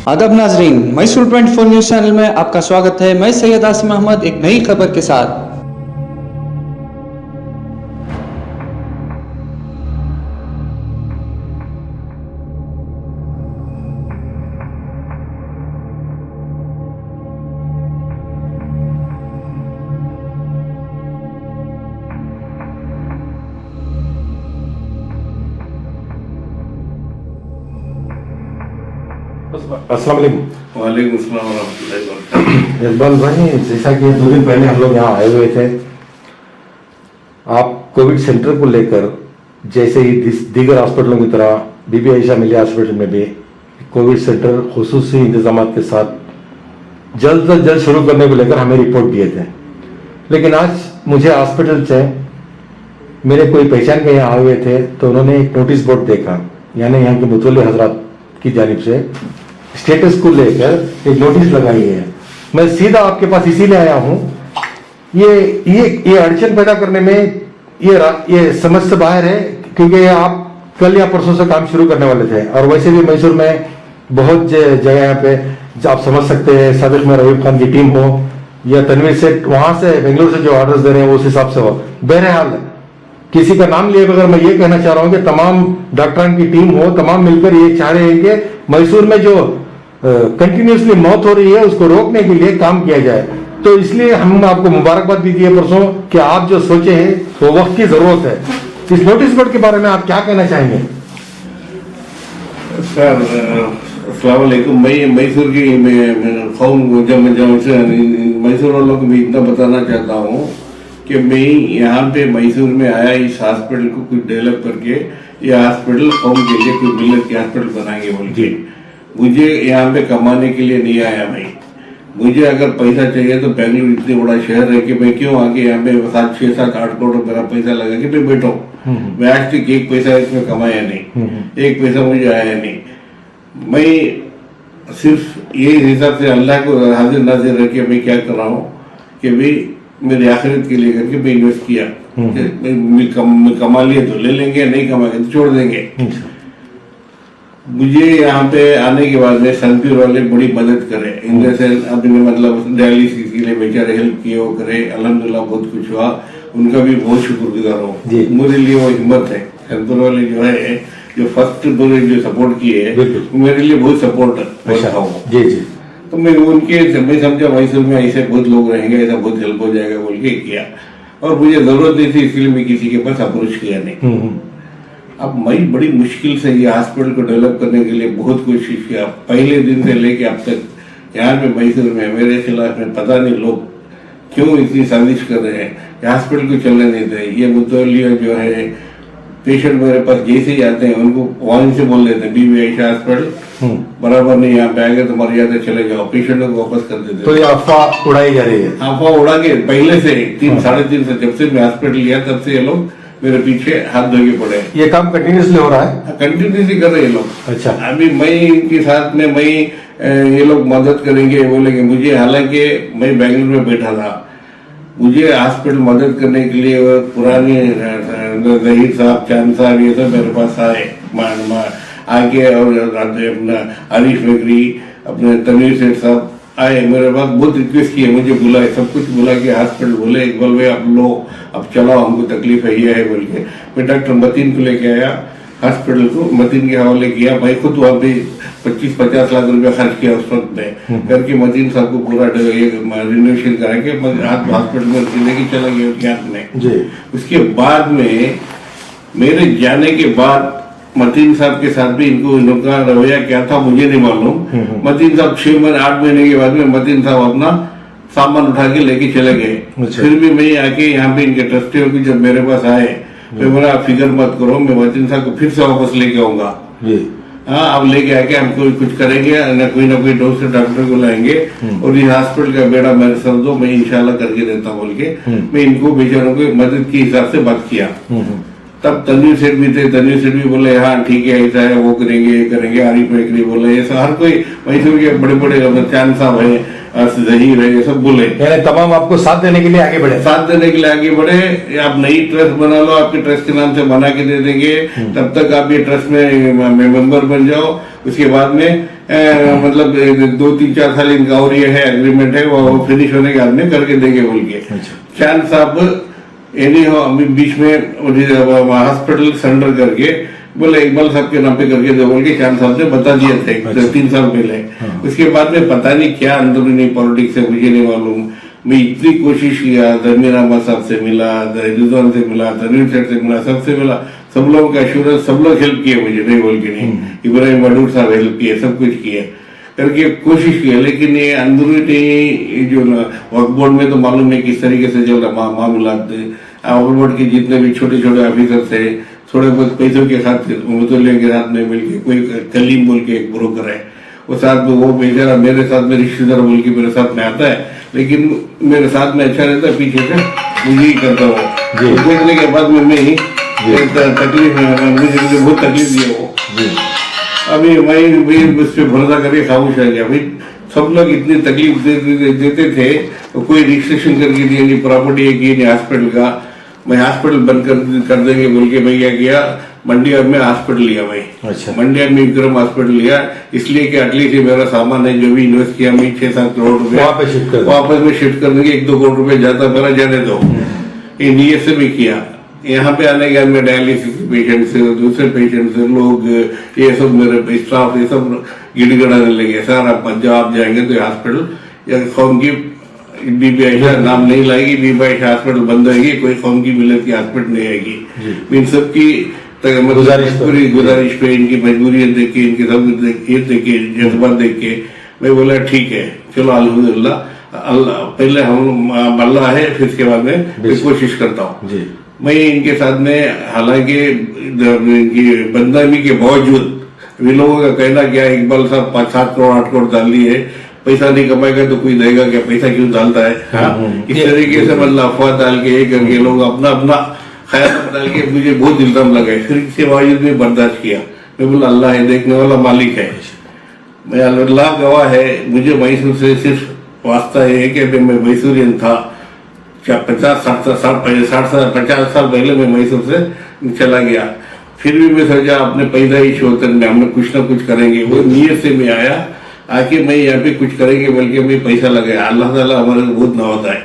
आदाब नाजरीन, Mysore 24 news channel में आपका स्वागत है। मैं सैयद आसिम अहमद एक नई खबर के साथ। अस्सलाम वालेकुम। वालेकुम अस्सलाम वरहमतुल्लाहि वबरकातुहू। इकबाल भाई, जैसा कि 2 दिन पहले हम लोग यहाँ आए हुए थे, आप कोविड सेंटर को लेकर जैसे ही दीगर हॉस्पिटलों की तरह बीबी आयशा मिलिया हॉस्पिटल में भी कोविड सेंटर खुसूसी इंतजाम के साथ जल्द से जल्द शुरू करने को लेकर हमें रिपोर्ट दिए थे। लेकिन आज मुझे हॉस्पिटल से मेरे कोई पहचान के यहाँ आए हुए थे तो उन्होंने एक नोटिस बोर्ड देखा, यानी यहाँ के मुतवल्ली हजरात की जानिब से स्टेटस को लेकर एक नोटिस लगाई है। मैं सीधा आपके पास इसीलिए आया हूं, ये अड़चन पैदा करने में ये समझ से बाहर है, क्योंकि आप कल या परसों से काम शुरू करने वाले थे और वैसे भी मैसूर में बहुत जगह यहाँ पे आप समझ सकते हैं, साबिक में रहीब खान की टीम हो या तनवीर सेठ वहां से बेंगलुरु से जो ऑर्डर्स दे रहे हैं उस हिसाब से हो। बहरहाल किसी का नाम लिए बगैर मैं ये कहना चाह रहा हूं कि तमाम डॉक्टरों की टीम हो, तमाम मिलकर ये चाह रहे हैं कि मैसूर में जो कंटिन्यूसली मौत हो रही है उसको रोकने के लिए काम किया जाए। तो इसलिए हम आपको मुबारकबाद भी दिए परसों कि आप जो सोचे हैं वो वक्त की जरूरत है। इस नोटिस बोर्ड के बारे में आप क्या कहना चाहेंगे? सर अस्सलाम वालेकुम। मैं मैसूर की मैसूर वालों को भी इतना बताना चाहता हूँ कि मैं यहाँ पे मैसूर में आया इस हॉस्पिटल को कुछ डेवलप करके ये हॉस्पिटल कौम के लिए कोई मिलत के हॉस्पिटल बनाएंगे बोल के। मुझे यहाँ पे कमाने के लिए नहीं आया भाई। मुझे अगर पैसा चाहिए तो बेंगलुरु इतनी बड़ा शहर है कि मैं क्यों आके यहाँ पे 7, 6, 7, 8 करोड़ मेरा पैसा लगा के मैं बैठो। मैं आज तक एक पैसा इसमें कमाया नहीं, एक पैसा मुझे आया नहीं। मैं सिर्फ ये हिसाब से अल्लाह को हाजिर नाजिर रख के मैं क्या कर रहा हूँ कि भाई मेरे आखिरत के लिए करके मैं इन्वेस्ट किया। कमा लिए तो ले लेंगे, नहीं कमाएंगे तो छोड़ देंगे। मुझे यहाँ पे आने के बाद में संतूर वाले बड़ी मदद करे, इनसे से अपने मतलब डायलिसिस के लिए बेचारे हेल्प किए वो करे, अल्हम्दुलिल्लाह बहुत कुछ हुआ, उनका भी बहुत शुक्रगुजार हूँ। मेरे लिए वो हिम्मत है। संतूर वाले जो है जो फर्स्ट मुझे जो सपोर्ट किए मेरे लिए बहुत सपोर्ट है। तो मैं उनके मैं समझा मैसूर में ऐसे बहुत लोग रहेंगे, ऐसा बहुत हेल्प हो जाएगा बोल के किया और मुझे जरूरत नहीं थी, इसलिए मैं किसी के पास अप्रोच किया नहीं। अब मैं बड़ी मुश्किल से ये हॉस्पिटल को डेवलप करने के लिए बहुत कोशिश किया, पहले दिन से लेके अब तक। यहाँ पे मैसूर में मेरे खिलाफ में पता नहीं लोग क्यों इतनी साजिश कर रहे हैं, हॉस्पिटल को चलने नहीं दे। ये मुतवल्ली जो है पेशेंट मेरे पास जैसे ही आते हैं उनको वहीं से बोल देते हैं बीबी आयशा हॉस्पिटल बराबर नहीं, यहाँ पे आएगा तो मर्यादा चले जाओ, पेशेंटों को वापस कर देते। तो ये अफवाह उड़ाई जा रही है। अफवाह उड़ा के पहले से 3, 3.5 से जब से मैं हॉस्पिटल लिया तब से ये लोग मेरे पीछे हाथ धोके पड़े। ये काम कंटिन्यूसली हो रहा है? कंटिन्यूसली कर रहे हैं लोग। अच्छा, अभी मैं इनके साथ में ये लोग मदद करेंगे बोलेंगे मुझे, हालांकि मैं बेंगलुरु में बैठा था, मुझे हॉस्पिटल मदद करने के लिए पुराने जहीर साहब, चांद साहब ये सब मेरे पास आए आके, और अपना आरिफ नगरी, अपने तनवीर सेठ साहब आए मेरे पास, बहुत रिक्वेस्ट किए, मुझे बुलाए, सब कुछ बुला के हॉस्पिटल बोले इकबाल भाई आप लो अब चलाओ, हमको तकलीफ है ये है बोल के। मैं डॉक्टर मतीन को लेके आया हॉस्पिटल को, मतीन के हवाले किया। मैं खुद वहाँ पे 25-50 लाख रुपया खर्च किया उस वक्त में करके मतीन साहब को पूरा रिनोवेशन करा के हॉस्पिटल में जिंदगी चला गया उनके हाथ में। उसके बाद में मेरे जाने के बाद मतीन साहब के साथ भी इनका रवैया क्या था मुझे नहीं मालूम। मतीन साहब 6 महीने 8 महीने के बाद में मतीन साहब अपना सामान उठा के लेके चले गए। फिर भी मैं आके यहाँ पे इनके ट्रस्टियों की जब मेरे पास आए तो बोला आप फिक्र मत करो, मैं मतीन साहब को फिर से वापस लेके आऊंगा। हाँ, अब लेके आके हम कुछ करेंगे, ना कोई दूसरे डॉक्टर को लाएंगे और ये हॉस्पिटल का बेड़ा मेरे सर दो, मैं इंशाल्लाह करके देता बोल के मैं इनको बेचारों को मदद के हिसाब से बात किया। तब तनवीर सेठ भी थे, तनवीर सेठ भी बोले हाँ ठीक है ऐसा है वो करेंगे ये करेंगे। आरिफ नगरी बोले, ऐसा हर कोई मैसूर के बड़े बड़े चांद साहब है, जहीर है, ये सब बोले। यानी तमाम आपको साथ देने के लिए आगे बढ़े। साथ देने के लिए आगे बढ़े। आप नई ट्रस्ट बना लो, आपके ट्रस्ट के नाम से बना के दे देंगे, तब तक आप ये ट्रस्ट में मेंबर बन जाओ। उसके बाद में मतलब 2-3-4 साल इनका और ये है एग्रीमेंट है, वो फिनिश होने के बाद में करके देंगे बोल के। चांद साहब एनी अभी बीच में हॉस्पिटल सरेंडर करके बोले इकबाल साहब के नाम पे करके दो बोल के चांद साहब ने बता दिया था 3 साल पहले। उसके बाद में पता नहीं क्या अंदरूनी पॉलिटिक्स है, मुझे नहीं मालूम। मैं इतनी कोशिश किया, धर्मेंद्र अहमद साहब से मिला, रिजवान से मिला, तनवीर सेठ से मिला, सबसे मिला, सब लोगों का एश्योरेंस, सब लोग हेल्प किए मुझे, नहीं बोल के नहीं। इब्राहिम वडूर साहब हेल्प किए, सब कुछ किए करके कोशिश की, लेकिन ये अंदरूनी जो वक्फ बोर्ड में तो मालूम नहीं किस तरीके से चल रहा मामला। वक्फ बोर्ड के जितने भी छोटे छोटे ऑफिसर थे, थोड़े बहुत पैसों के साथ मुतल्लिया के साथ में मिलकर, कोई कलीम बोल के एक ब्रोकर है, वो साथ में, वो बेचारा मेरे साथ में रिश्तेदार बोल के मेरे साथ में आता है, लेकिन मेरे साथ में अच्छा रहता है, पीछे से मुझे ही करता हूँ। देखने के बाद में मैं ही तकलीफ, मुझे बहुत तकलीफ दिया वो। अभी मैं उस पर भरोसा करके खामोश रह गया। भाई सब लोग इतनी तकलीफ देते थे, तो कोई रजिस्ट्रेशन करके दिया नहीं, प्रॉपर्टी है की नहीं हॉस्पिटल का। मैं हॉस्पिटल बंद कर देंगे बोल के भैया किया, मंडिया में हॉस्पिटल लिया भाई। अच्छा। मंडिया में विक्रम हॉस्पिटल लिया, इसलिए कि एटलीस्ट मेरा सामान है जो भी इन्वेस्ट किया मैं 6-7 करोड़ रुपए वापस में शिफ्ट कर देंगे, 1-2 करोड़ रुपए जाता मेरा जाने दो, ये नीयत से भी किया। यहाँ पे आने के बाद में डायलिसिस पेशेंट से, दूसरे पेशेंट से लोग, ये सब मेरे स्टाफ ये सब गिड़गिड़ाने लगे, सर आप पंजाब जाएंगे तो हॉस्पिटल या कौम की बीबी आयशा नाम नहीं लाएगी, बीबी आयशा हॉस्पिटल बंद होगी, कोई कौम की मिलत की हॉस्पिटल नहीं आएगी। इन सब की पूरी गुजारिश पे, इनकी मजबूरियां देख के, इनके सब देख के, जज्बात देख के मैं बोला ठीक है, चलो अल्हम्दुलिल्लाह, अल्लाह पहले हम अल्लाह है, फिर इसके बाद में कोशिश करता हूँ। मैं इनके साथ में, हालांकि इनकी बदनामी के बावजूद वे लोगों का कहना क्या, इकबाल साहब 5-7 करोड़ 8 करोड़ डाल दिए, पैसा नहीं कमाएगा तो कोई देगा क्या, पैसा क्यों डालता है? इस तरीके से मतलब अफवाह डाल के करके लोग अपना अपना ख्याल डाल के मुझे बहुत इल्जाम लगाए, फिर इसके बावजूद में बर्दाश्त किया। मैं बोला अल्लाह है, देखने वाला मालिक है, मैं अल्लाह गवाह है। मुझे मैसूर से सिर्फ वास्ता है कि मैं मैसूरियन था, 50 साल पहले मैं मैसूर से चला गया, फिर भी मैं सोचा अपने पैदाइश होते में हम लोग कुछ ना कुछ करेंगे, वो नीयत से मैं आया, आके मैं यहाँ पे कुछ करेंगे बल्कि मैं पैसा लगाया। अल्लाह ताला हमारे को बहुत नवाजा है,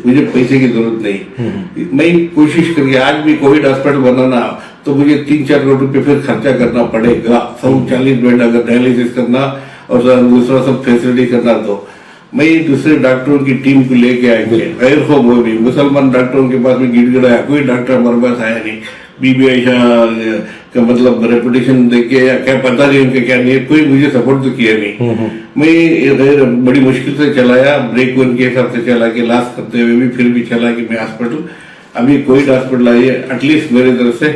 मुझे पैसे की जरूरत नहीं। मैं कोशिश करके, आज भी कोविड हॉस्पिटल बनाना तो मुझे 3-4 करोड़ रुपए फिर खर्चा करना पड़ेगा, 140 बेड अगर डायलिसिस करना और दूसरा सब फैसिलिटी करना, तो मैं दूसरे डॉक्टरों की टीम को लेके आएंगे, गैर खौफ हो भी, मुसलमान डॉक्टरों के पास में गिड़गिड़ाया, कोई डॉक्टर हमारे पास आया नहीं। बीबी आयशा का मतलब रेपुटेशन देख के या क्या पता नहीं उनके क्या नहीं, कोई मुझे सपोर्ट तो किया नहीं। मैं गैर बड़ी मुश्किल से चलाया, ब्रेक वन के हिसाब से चला के, लास्ट करते हुए भी फिर भी चला कि मैं हॉस्पिटल, अभी कोविड हॉस्पिटल आई है, एटलीस्ट मेरे तरफ से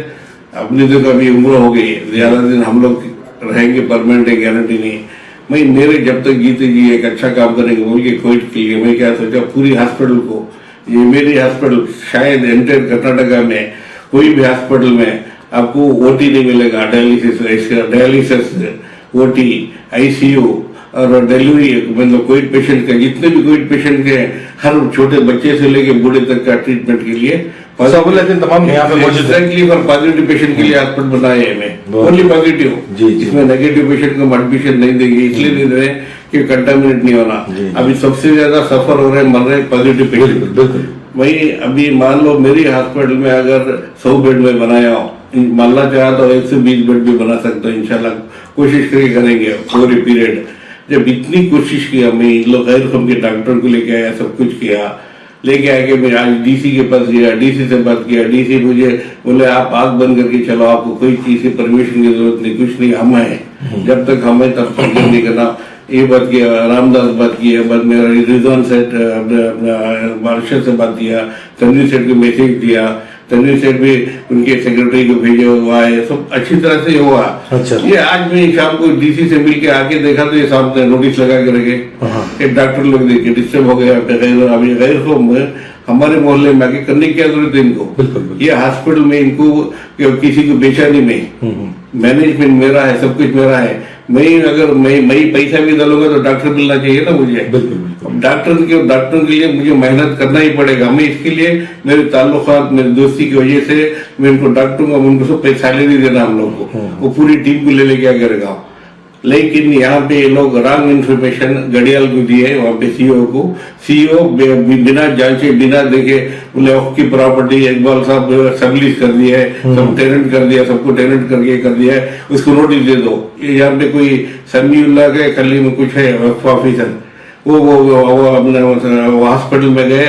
अपनी जगह अभी उम्र हो गई है, ज्यादा दिन हम लोग रहेंगे परमानेंट है, गारंटी नहीं। मैं मेरे जब तक जीते जी एक अच्छा काम करेंगे बोल के कोविड के लिए मैं क्या सोचा, पूरी हॉस्पिटल को, ये मेरी हॉस्पिटल शायद एंटायर कर्नाटका में कोई भी हॉस्पिटल में आपको ओटी नहीं मिलेगा, डायलिसिस ओटी, आईसीयू और डिलीवरी, मतलब कोविड पेशेंट का, जितने भी कोविड पेशेंट के, हर छोटे बच्चे से लेके बूढ़े तक का ट्रीटमेंट के लिए तमाम यहाँ पे मौजूद है। और पॉजिटिव पेशेंट के लिए हॉस्पिटल बनाए हैं, ओनली पॉजिटिव, इसमें नेगेटिव पेशेंट को एडमिशन नहीं देंगे, इसलिए नहीं दे रहे कि कंटामिनेट नहीं होना। अभी सबसे ज्यादा सफर हो रहे, मर रहे पॉजिटिव पेशेंट। वही अभी मान लो मेरी हॉस्पिटल में अगर 100 बेड में बनाया हो, मानना चाहा तो 120 बेड भी बना सकता हूँ, इंशाल्लाह कोशिश करेंगे पूरे पीरियड। जब इतनी कोशिश किया, मैं इन लोग गैर कम के डॉक्टर को लेके आया, सब कुछ किया, लेके आके मैं आज डीसी के पास गया, डीसी से बात किया, डीसी मुझे बोले आप आग बंद करके चलो, आपको कोई चीज की परमिशन की जरूरत नहीं, कुछ नहीं, हम है, जब तक हम है तब तक नहीं करना। ये बात किया, रामदास बात किया, बाद में रिजवान सेठ मार्शल से बात किया, तनवीर सेठ को मैसेज दिया, तनवीर सेठ भी उनके सेक्रेटरी को भेजे हुआ है, सब अच्छी तरह से हुआ। अच्छा। ये आज मैं शाम को डीसी से मिल के आके देखा तो ये सामने नोटिस लगा के रखे, एक डॉक्टर लोग देख के डिस्टर्ब हो गया, अभी गैर को हमारे मोहल्ले में आके करने की क्या जरूरत है इनको? ये हॉस्पिटल में इनको किसी को बेचा नहीं, मैं मैनेजमेंट मेरा है, सब कुछ मेरा है, मैं अगर मैं पैसा भी डालूंगा तो डॉक्टर मिलना चाहिए ना मुझे। डॉक्टरों के लिए मुझे मेहनत करना ही पड़ेगा। मैं इसके लिए मेरे ताल्लुकात, मेरी दोस्ती की वजह से मैं उनको डॉक्टरों को उनको सब सैलरी देना हम लोग को, वो पूरी टीम को ले लेके क्या करेगा। लेकिन यहाँ पे ये लोग रॉन्ग इन्फॉर्मेशन घड़ियाल को दी है वहाँ पे सीईओ को। सीईओ बिना जांचे बिना देखे बोले की प्रॉपर्टी इकबाल साहब सबलीज कर दिया है, सब टेनेंट कर दिया, सबको टेनेंट करके कर दिया है, उसको नोटिस दे दो। यहाँ पे कोई समीउल्लाह के कली में कुछ है ऑफिसर, वो अपने हॉस्पिटल में गए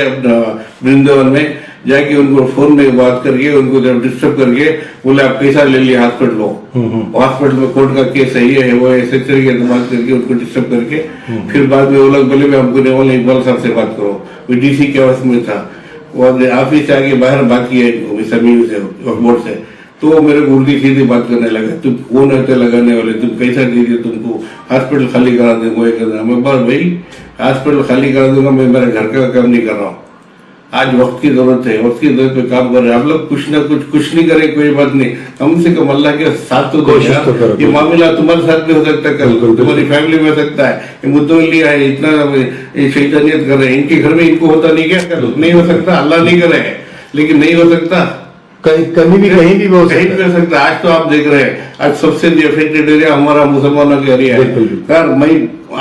वृंदावन में जाके उनको फोन में बात करके उनको जब डिस्टर्ब करके बोले आप पैसा ले लिया हॉस्पिटल लो, हॉस्पिटल में कोर्ट का केस सही है वो ऐसे तरीके से बात करके उनको डिस्टर्ब करके फिर बाद में वो लोग बोले हमको नहीं बोले इकबाल साहब से बात करो। वो डीसी के ऑफिस में था, वो ऑफिस से आगे बाहर बात किया इनको समीर से बोर्ड से, तो वो मेरे को उल्टी सीधी बात करने लगा, तुम कौन होते लगाने वाले, तुम पैसा दीजिए, तुमको हॉस्पिटल खाली करा दूंगा ये करना। मैं बोल भाई हॉस्पिटल खाली करा दूंगा, मैं मेरे घर का काम नहीं कर रहा हूँ, आज वक्त की जरूरत है, वक्त की जरूरत पे काम कर रहे हैं आप लोग। कुछ ना कुछ नहीं करें कोई बात नहीं, कम से कम अल्लाह के साथ तो कोशिश तो करो। ये मामला तुम्हारे साथ भी हो सकता है, कल तुम्हारी फैमिली में हो सकता है। ये मुद्दों है इतना शैतानियत कर रहे हैं, इनके घर में इनको होता नहीं क्या, कल नहीं हो सकता, अल्लाह नहीं करे लेकिन नहीं हो सकता, कहीं भी हो सकता। आज तो आप देख रहे हैं आज सबसे अफेक्टेड एरिया हमारा मुसलमानों का एरिया है। यार मैं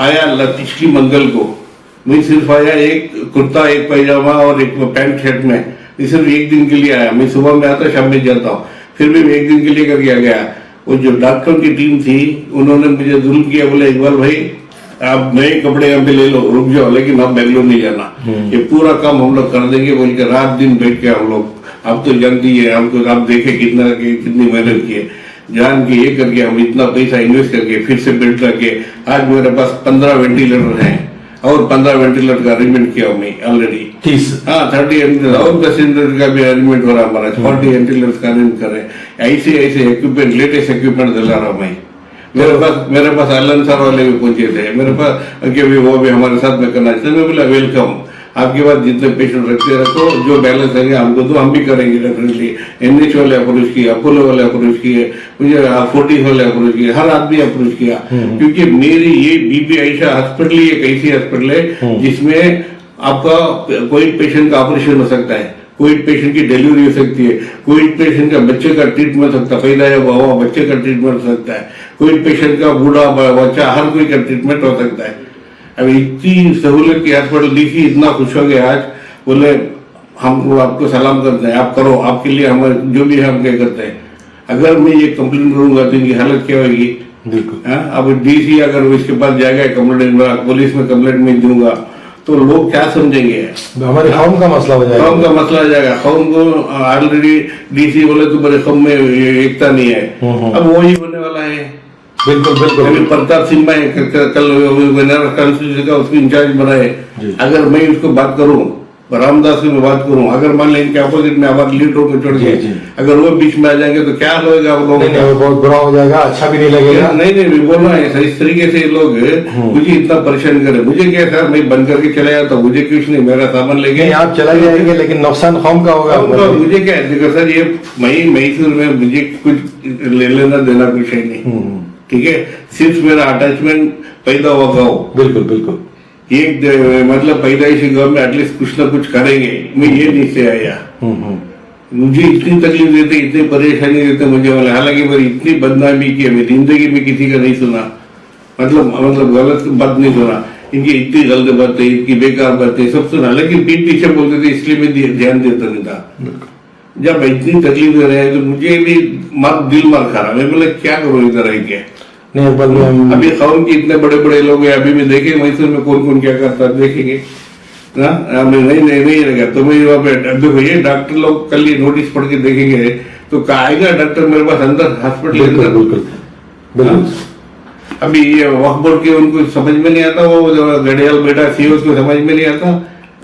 आया पिछली मंगल को, मैं सिर्फ आया एक कुर्ता एक पैजामा और एक पैंट शर्ट में, सिर्फ एक दिन के लिए आया। मैं सुबह में आता शाम में जाता हूँ, फिर भी मैं एक दिन के लिए करके आ गया। वो जो डॉक्टरों की टीम थी उन्होंने मुझे जुल्म किया, बोले इकबाल भाई आप नए कपड़े यहाँ पे ले लो, रुक जाओ, लेकिन आप बेंगलोर नहीं जाना, ये पूरा काम हम लोग कर देंगे बोल के रात दिन बैठ के हम लोग। अब तो जानती है हमको, आप देखे कितनी मेहनत की है, जान के ये करके हम इतना पैसा इन्वेस्ट करके फिर से बिल्ड करके आज मेरे पास 15 वेंटिलेटर हैं और 15 वेंटिलेटर का अरेंजमेंट किया मैं ऑलरेडी 30 वेंटिलेटर और 10 वेंटिलेटर का भी अरेंजमेंट हो रहा हमारा, 40 वेंटिलेटर का अरेंज कर रहे हैं। ऐसे इक्विपमेंट लेटेस्ट इक्विपमेंट दिला रहा हूँ मैं। मेरे पास अलन सर वाले भी पहुंचे थे मेरे पास कि वो भी हमारे साथ में करना चाहिए। मैं बोला वेलकम, आपके पास जितने पेशेंट रखो, जो बैलेंस है हमको तो हम भी करेंगे डेफिनेटली। एनएच वाले अप्रोच किया, अपोलो वाले अप्रोच किए, मुझे फोर्टिस वाले अप्रोच किए, हर आदमी अप्रोच किया, क्योंकि मेरी ये बीबी आयशा हॉस्पिटल एक ऐसी हॉस्पिटल है जिसमें आपका कोई पेशेंट का ऑपरेशन हो सकता है, कोई पेशेंट की डिलीवरी हो सकती है, कोई पेशेंट का बच्चे का ट्रीटमेंट हो सकता है, पैदा हुआ बच्चे का ट्रीटमेंट हो सकता है, कोई पेशेंट का बूढ़ा बच्चा हर कोई का ट्रीटमेंट हो सकता है। अब इतनी सहूलियत की हॉस्पिटल डीसी इतना खुश हो गया आज, बोले हम आपको सलाम करते हैं, आप करो, आपके लिए हमारे जो भी हम क्या करते हैं। अगर मैं ये कंप्लेंट करूंगा तो इनकी हालत क्या होगी। अब डीसी अगर इसके पास जाएगा कंप्लेंट, पुलिस में कंप्लेंट में दूंगा तो लोग क्या समझेंगे, हमारे कौम का मसला हो जाएगा, कौम का मसला आ जाएगा। कौम को ऑलरेडी डीसी बोले तो बड़े कौम में एकता नहीं है, अब वही होने वाला है। बिल्कुल प्रताप सिंह कल विनर कॉन्स्टिट्यूशन का उसको इंचार्ज बनाए, अगर मैं उसको बात करूं, रामदास की मैं बात करूं, अगर मान लें इनके अपोजिट में हमारे लीडरों को छोड़ के अगर वो बीच में आ जाएंगे तो क्या होगा आप लोगों का, बहुत बुरा हो जाएगा, अच्छा भी नहीं लगेगा। नहीं बोल रहा है इस तरीके से लोग मुझे इतना परेशान करे। मुझे क्या सर, मैं बंद करके चला जाता हूँ, मुझे कुछ नहीं, मेरा सामान लेके आप चला जाएंगे, लेकिन नुकसान कौम का होगा। मुझे क्या है देखो सर, ये मैसूर में मुझे कुछ ले लेना देना कुछ है नहीं, ठीक है, सिर्फ मेरा अटैचमेंट पैदा हुआ गाँव। बिल्कुल एक मतलब पैदाइशी गाँव में एटलीस्ट कुछ ना कुछ करेंगे, मैं ये नीचे आया। मुझे इतनी तकलीफ देते, इतनी परेशानी देते मुझे वाला, हालांकि मेरी इतनी बदनामी की मेरी जिंदगी में किसी का नहीं सुना, मतलब गलत बात नहीं सुना, इनकी इतनी गलत बातें, इनकी बेकार बातें सब सुना, लेकिन पीठ पीछे बोलते थे, इसलिए मैं ध्यान देता नहीं था। जब इतनी तकलीफ दे रहे हैं तो मुझे भी दिल मार खा रहा, मैं बोला क्या करूँ इधर रह के। अभी कौम के इतने बड़े बड़े लोग हैं, अभी भी देखे मैसूर में कौन कौन क्या करता है, देखेंगे ना। नहीं रहेगा तो मैं वहाँ पे देखो, ये डॉक्टर लोग कल ये नोटिस पढ़ के देखेंगे तो आएगा डॉक्टर मेरे पास अंदर हॉस्पिटल के अंदर। अभी ये वक्फ बोर्ड के उनको समझ में नहीं आता, वो घड़ियाल बेटा सीओ को समझ में नहीं आता,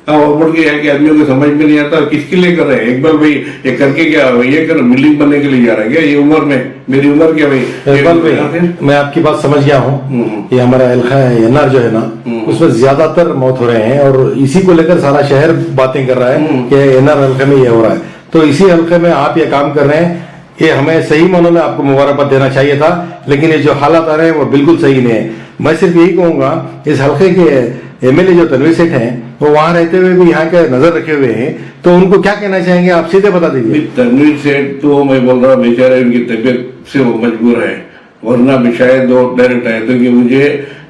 वक्फ बोर्ड के यहाँ के आदमियों को समझ में नहीं आता किसके लिए कर रहे हैं। एक बार भाई ये करके क्या ये कर बिल्डिंग बनने के लिए जा रहा है क्या, ये उम्र में, मेरी उम्र क्या भाई। मैं आपकी बात समझ गया हूँ। ये हमारा इलाका है एनआर जो है ना, उसमें ज्यादातर मौत हो रहे हैं और इसी को लेकर सारा शहर बातें कर रहा है कि एनआर हल्के में ये हो रहा है। तो इसी हल्के में आप ये काम कर रहे हैं, ये हमें सही मानों में आपको मुबारकबाद देना चाहिए था, लेकिन ये जो हालात आ रहे हैं वो बिल्कुल सही नहीं है। मैं सिर्फ यही कहूंगा, इस हल्के के एमएलए जो तनवीर सेठ हैं, वो वहां रहते हुए भी यहाँ के नजर रखे हुए हैं, तो उनको क्या कहना चाहेंगे आप सीधे बता दीजिए। तनवीर सेठ तो मैं बोल रहा हूँ बेचारे उनकी तबीयत से वो मजबूर है, वरना भी शायद वो डायरेक्ट आए। क्योंकि मुझे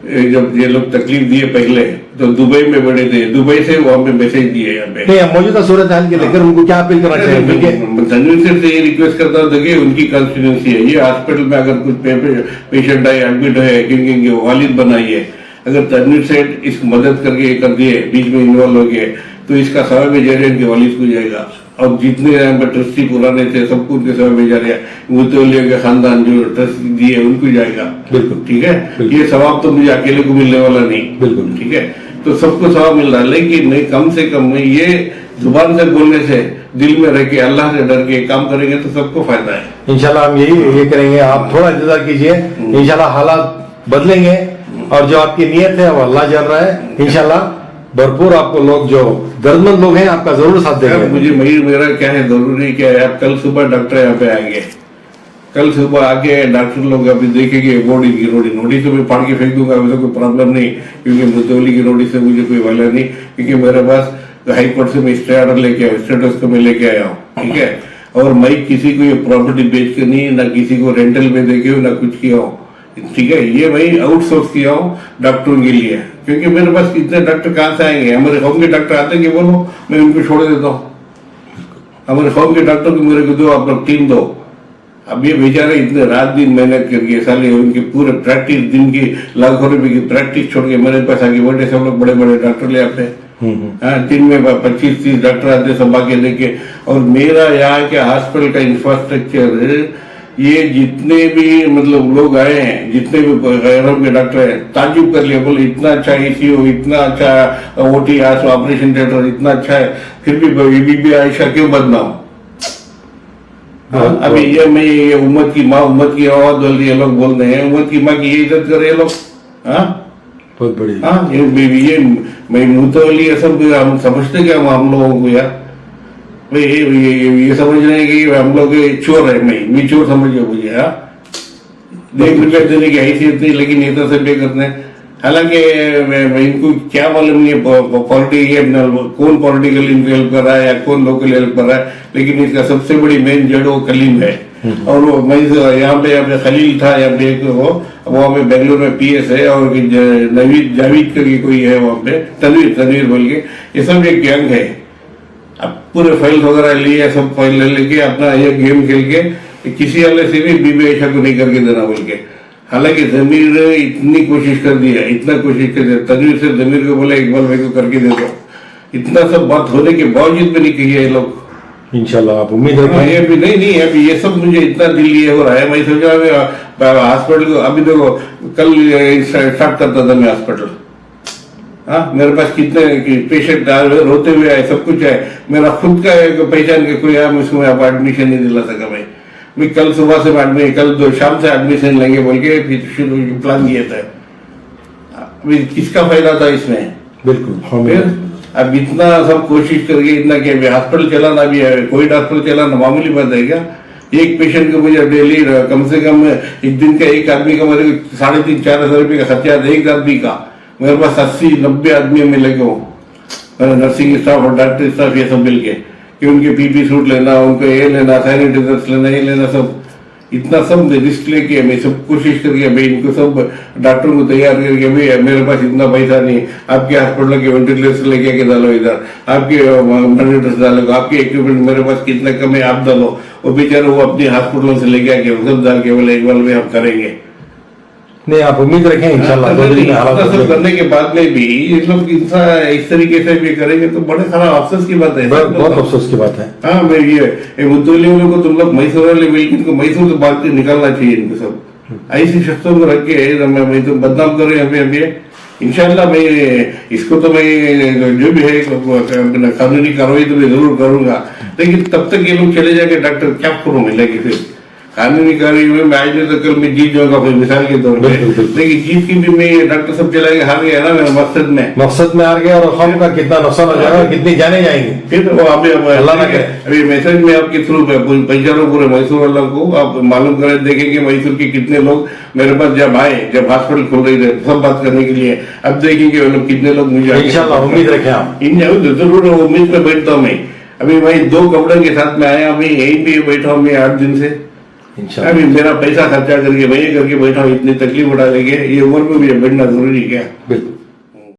जब ये लोग तकलीफ दिए पहले तो दुबई में बड़े थे, दुबई से वहां पे मैसेज दिए यहाँ पे। नहीं, मौजूदा सूरत हाल के लेकर उनको क्या अपील करना चाहिए? तनवीर सेठ से ये रिक्वेस्ट करता हूँ कि उनकी कॉन्स्टिट्यूंसी है, ये हॉस्पिटल में अगर कुछ पेशेंट आए एडमिट है क्योंकि वालिद बनाई है, अगर तनवीर सेठ इसको मदद करके कर दिए, बीच में इन्वॉल्व हो गए, तो इसका समय में जा इनके वालिद को जाएगा। और जितने ट्रस्टी पुराने थे सबको उनके समय में जा रहे हैं, मुतवल्लियों के खानदान जो ट्रस्ट दिए उनको जाएगा। बिल्कुल ठीक है, ये सवाब तो मुझे अकेले को मिलने वाला नहीं। बिल्कुल ठीक है, तो सबको सवाब मिल रहा है, लेकिन नहीं कम से कम में ये जुबान से बोलने से, दिल में रह के अल्लाह से डर के काम करेंगे तो सबको फायदा है। इंशाल्लाह हम ये करेंगे, आप थोड़ा इंतजार कीजिए, इंशाल्लाह हालात बदलेंगे और जो आपकी नियत है वो अल्लाह जान रहा है। इंशाल्लाह भरपूर आपको लोग जो दर्दमंद लोग हैं आपका जरूर साथ देंगे। मुझे मेरा क्या है, जरूरी क्या है, आप कल सुबह डॉक्टर यहाँ पे आएंगे, कल सुबह आके डॉक्टर लोग अभी देखेंगे बॉडी की नोटिस तो मैं फाड़ के फेंक दूंगा, वैसे कोई प्रॉब्लम नहीं, क्योंकि मुतवल्ली की नोटिस से मुझे कोई वाला नहीं, क्योंकि मेरे पास हाई कोर्ट से मैं स्टे ऑर्डर लेके आया, स्टेटस को मैं लेके आया हूँ। ठीक है, और मैं किसी को ये प्रॉपर्टी बेच के नहीं, ना किसी को रेंटल में देके हूँ, ना कुछ किया हूँ। ठीक है, ये मैं आउटसोर्स किया हूँ डॉक्टरों के लिए, क्योंकि मेरे पास इतने डॉक्टर कहाँ से आएंगे? हमारे होम के डॉक्टर आते कि बोलो मैं उनको छोड़ देता हूँ, हमारे होम के डॉक्टर को मेरे को दो, आप लोग टीम दो। अब ये बेचारे इतने रात दिन मेहनत करके साले उनके पूरे प्रैक्टिस, दिन की लाखों रुपए की प्रैक्टिस छोड़ के मेरे पास आगे बैठे, सब लोग बड़े बड़े डॉक्टर ले आते हैं। दिन में 25-30 डॉक्टर आते संभा के लेके। और मेरा यहाँ के हॉस्पिटल का इंफ्रास्ट्रक्चर, ये जितने भी मतलब लोग आए हैं, जितने भी गैरों के डॉक्टर हैं, ताजुब कर लिया, बोले इतना अच्छा ICU, इतना अच्छा OT ऑपरेशन थिएटर, इतना अच्छा है, फिर भी बीबी आयशा क्यों बदनाम? अभी ये उम्मत की माँ, उम्मत की आवाज बोल रही है, लोग बोल रहे हैं उम्मत की माँ की ये इज्जत कर रहे हैं लोग। बहुत बड़ी। ये मैं मुतवल्ली सब हम समझते क्या हम लोगों को यार, भाई ये समझ रहे हैं कि हम लोग चोर है, मैं चोर समझिए मुझे। 1 रुपया देने की हैसियत नहीं, लेकिन ये तो सब पे करते हैं। हालांकि इनको क्या मालूम नहीं कौन पॉलिटिकल इनको हेल्प कर रहा है या कौन लोकल हेल्प कर रहा है, लेकिन इसका सबसे बड़ी मेन जड़ वो कलीम है। और वो मैं यहाँ पे खलील था, यहाँ पे वहाँ पे बेंगलुरु में PS है, और नवीद जावेद करके कोई है वहाँ पे, तनवीर बोल के, ये सब एक गैंग है। अब पूरे फाइल वगैरह लिए, सब फाइल लेके अपना ये गेम खेल के किसी वाले से भी बीबी आयशा को नहीं करके देना बोल के। हालांकि जमीर इतनी कोशिश कर दी है, इतना कोशिश कर दिया, तनवीर से जमीर को बोला एक बार मेरे को करके दे दो, इतना सब बात होने के बावजूद भी नहीं की है ये लोग। इंशाल्लाह आप उम्मीद रखें। ये भी नहीं अभी ये सब मुझे इतना दिल ये हो रहा है, मैं सोचा हॉस्पिटल को अभी देखो कल स्टार्ट करता था मैं हॉस्पिटल। मेरे पास कितने पेशेंट रोते हुए आए, सब कुछ है, मेरा खुद का एक पहचान के कोई आया, मुझको एडमिशन नहीं दिला सका। मैं कल सुबह से एडमिशन, कल शाम से एडमिशन लेंगे बोल के शुरू प्लान किया था। अभी किसका फायदा था इसमें? बिल्कुल। अब इतना सब कोशिश करके इतना क्या हॉस्पिटल चलाना भी है, कोविड हॉस्पिटल चलाना मामूली बात है क्या? एक पेशेंट को मुझे डेली कम से कम एक दिन का एक आदमी का मेरे को 3,500-4 हजार रुपये का खर्चा है एक आदमी का। मेरे पास 80-90 आदमी में लगे हो, नर्सिंग स्टाफ और डॉक्टर स्टाफ, ये सब मिलके कि उनके PP सूट लेना, उनको ये लेना, सैनिटाइजर्स लेना, ये लेना, सब इतना सब रिस्क लेके मैं सब कोशिश करके भाई इनको सब डॉक्टर को तैयार करके, भाई मेरे पास इतना पैसा नहीं, आपके हॉस्पिटल के वेंटिलेटर्स लेके आके डालो, इधर आपके मॉनिटर्स डालो, आपके इक्विपमेंट मेरे पास कितना कम है आप डालो। वो बेचारे वो अपने हॉस्पिटलों से लेके आके सब डाल के बोले एक बार में हम करेंगे। नहीं आप उम्मीद रखें इंशाल्लाह। सब करने के बाद में भी ये लोग इस तरीके से भी करेंगे तो बड़े सारा अफसोस की बात है, बहुत अफसोस की बात है। हाँ मैं ये मुद्दों को तुम लोग मैसूर वाले मिलकर इनको मैसूर से बात निकालना चाहिए, इनको सब ऐसी शख्सों को रख के मैं तो बदनाम कर रहे हैं अभी। इंशाल्लाह मैं इसको तो मैं जो भी है कानूनी कार्रवाई तो मैं जरूर करूंगा, लेकिन तब तक ये लोग चले जाके डॉक्टर क्या करूँ मिलेगी फिर कानूनी कार्रवाई में मैं आज नहीं तो कल मैं जीत जाऊंगा कोई मिसाल के तौर पे, बिल्कुल, बिल्कुल। लेकिन जीत की भी मैं डॉक्टर साहब चलाएंगे हार गया ना मेरा मकसद में। मकसद में हार गया और हम का कितना नुकसान हो जाएगा, कितनी जाने जाएंगी। फिर वो अल्लाह ना करे। अभी मैसेज में आपके थ्रू पहुंचारो पूरे मैसूर वालों को, आप मालूम करें, देखेंगे मैसूर के कितने लोग मेरे पास जब आए, जब हॉस्पिटल खुल रही थे सब बात करने के लिए, अब देखेंगे वो लोग कितने लोग मुझे इंशाल्लाह उम्मीद रखें आप। जरूर उम्मीद पे बैठता हूँ मैं। अभी भाई 2 कपड़े के साथ में आया, मैं यहीं पे बैठा हूँ मैं 8 दिन से। इंशाल्लाह अभी मेरा पैसा खर्चा करके मैं ये करके बैठा हूँ, इतनी तकलीफ उठा लेंगे, ये उम्र में भी बैठना जरूरी क्या? बिल्कुल।